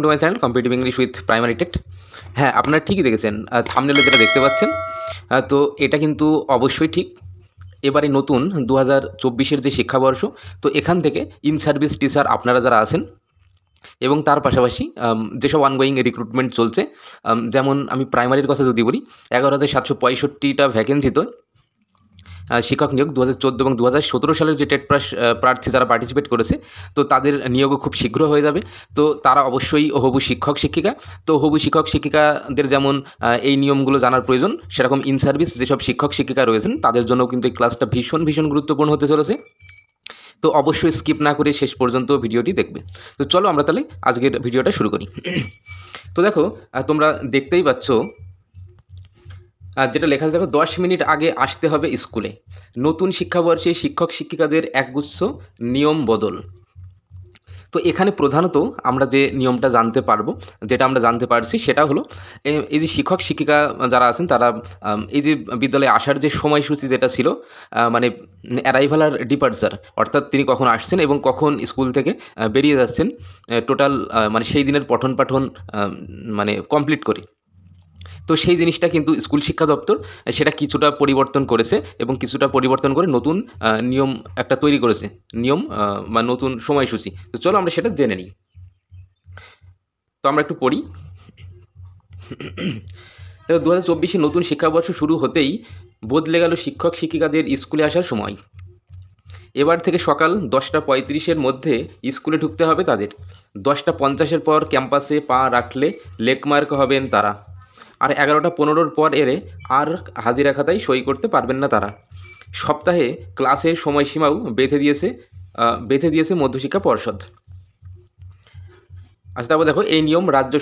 Welcome to my channel competitive English with primary TET. হ্যাঁ, আপনারা ঠিকই দেখেছেন, থাম্বনেলে যেটা দেখতে পাচ্ছেন, তো এটা কিন্তু অবশ্যই ঠিক। এবারে নতুন 2024-এর যে শিক্ষাবর্ষ, তো এখান থেকে ইন সার্ভিস টিচার আপনারা যারা আছেন এবং তার পাশাপাশি যেসব অনগোয়িং রিক্রুটমেন্ট চলছে, যেমন আমি প্রাইমারির কথা যদি বলি, 11,765টা ভ্যাকেন্সিতে শিক্ষক নিয়োগ 2014 এবং 2017 সালের যে টেট প্রার্থী যারা পার্টিসিপেট করেছে, তো তাদের নিয়োগও খুব শীঘ্র হয়ে যাবে। তো তারা অবশ্যই হবু শিক্ষক শিক্ষিকা। তো হবু শিক্ষক শিক্ষিকাদের যেমন এই নিয়মগুলো জানার প্রয়োজন, সেরকম ইন সার্ভিস যেসব শিক্ষক শিক্ষিকা রয়েছেন তাদের জন্যও কিন্তু এই ক্লাসটা ভীষণ ভীষণ গুরুত্বপূর্ণ হতে চলেছে। তো অবশ্যই স্কিপ না করে শেষ পর্যন্ত ভিডিওটি দেখবে। তো চলো আমরা তাহলে আজকের ভিডিওটা শুরু করি। তো দেখো, তোমরা দেখতেই পাচ্ছ, আর যেটা লেখা আছে দেখো, 10 মিনিট আগে আসতে হবে স্কুলে, নতুন শিক্ষাবর্ষে শিক্ষক শিক্ষিকাদের একগুচ্ছ নিয়ম বদল। তো এখানে প্রধানত আমরা যে নিয়মটা জানতে পারবো, যেটা আমরা জানতে পারছি সেটা হলো, এই যে শিক্ষক শিক্ষিকা যারা আছেন তারা এই যে বিদ্যালয়ে আসার যে সময়সূচি যেটা ছিল, মানে অ্যারাইভাল আর ডিপার্চার, অর্থাৎ তিনি কখন আসছেন এবং কখন স্কুল থেকে বেরিয়ে যাচ্ছেন, টোটাল মানে সেই দিনের পঠন পাঠন মানে কমপ্লিট করে। তো সেই জিনিসটা কিন্তু স্কুল শিক্ষা দপ্তর সেটা কিছুটা পরিবর্তন করেছে এবং কিছুটা পরিবর্তন করে নতুন নিয়ম একটা তৈরি করেছে, নিয়ম বা নতুন সময়সূচি। তো চলো আমরা সেটা জেনে নিই। তো আমরা একটু পড়ি। তো 2024-এ নতুন শিক্ষাবর্ষ শুরু হতেই বদলে গেল শিক্ষক শিক্ষিকাদের স্কুলে আসার সময়। এবার থেকে সকাল 10:35-এর মধ্যে স্কুলে ঢুকতে হবে তাদের। 10:50-এর পর ক্যাম্পাসে পা রাখলে লেকমার্ক হবেন তারা। আর 11:15-র পর এলে আর হাজিরা খাতায় সই করতে পারবেন না তারা। সপ্তাহে ক্লাসের সময়সীমাও বেঁধে দিয়েছে মধ্যশিক্ষা পর্ষদ। আচ্ছা, তারপর দেখো, এই নিয়ম রাজ্য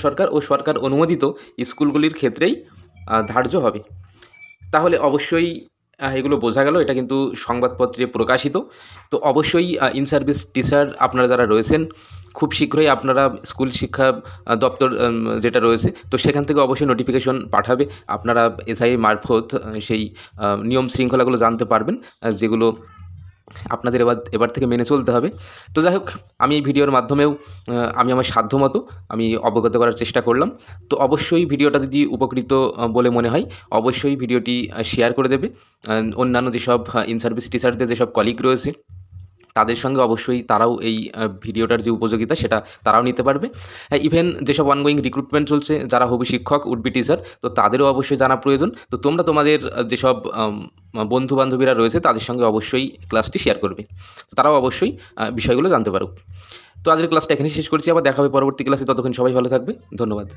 সরকার ও সরকার অনুমোদিত স্কুলগুলির ক্ষেত্রেই ধার্য হবে। তাহলে অবশ্যই এগুলো বোঝা গেল, এটা কিন্তু সংবাদপত্রে প্রকাশিত। তো অবশ্যই ইন সার্ভিস টিচার আপনারা যারা রয়েছেন, খুব শীঘ্রই আপনারা স্কুল শিক্ষা দপ্তর যেটা রয়েছে, তো সেখান থেকে অবশ্যই নোটিফিকেশন পাঠাবে। আপনারা এসআই মারফত সেই নিয়ম শৃঙ্খলাগুলো জানতে পারবেন, যেগুলো আপনাদের এবার থেকে মেনে চলতে হবে। তো যাই হোক, আমি এই ভিডিওর মাধ্যমেও আমি আমার সাধ্যমতো আমি অবগত করার চেষ্টা করলাম। তো অবশ্যই ভিডিওটা যদি উপকৃত বলে মনে হয়, অবশ্যই ভিডিওটি শেয়ার করে দেবে। অন্যান্য যেসব ইন সার্ভিস টিচারদের যেসব কলিগ রয়েছে তাদের সঙ্গে অবশ্যই তারাও এই ভিডিওটার যে উপযোগিতা সেটা তারাও নিতে পারবে। ইভেন যেসব অনগোয়িং রিক্রুটমেন্ট চলছে, যারা হবু শিক্ষক উড-বি টিচার, তো তাদেরও অবশ্যই জানা প্রয়োজন। তো তোমরা তোমাদের যেসব বন্ধু বান্ধবীরা রয়েছে তাদের সঙ্গে অবশ্যই ক্লাসটি শেয়ার করবে, তো তারাও অবশ্যই বিষয়গুলো জানতে পারুক। তো আজকের ক্লাসটা এখানেই শেষ করছি, আবার দেখা হবে পরবর্তী ক্লাসে। ততক্ষণ সবাই ভালো থাকবে, ধন্যবাদ।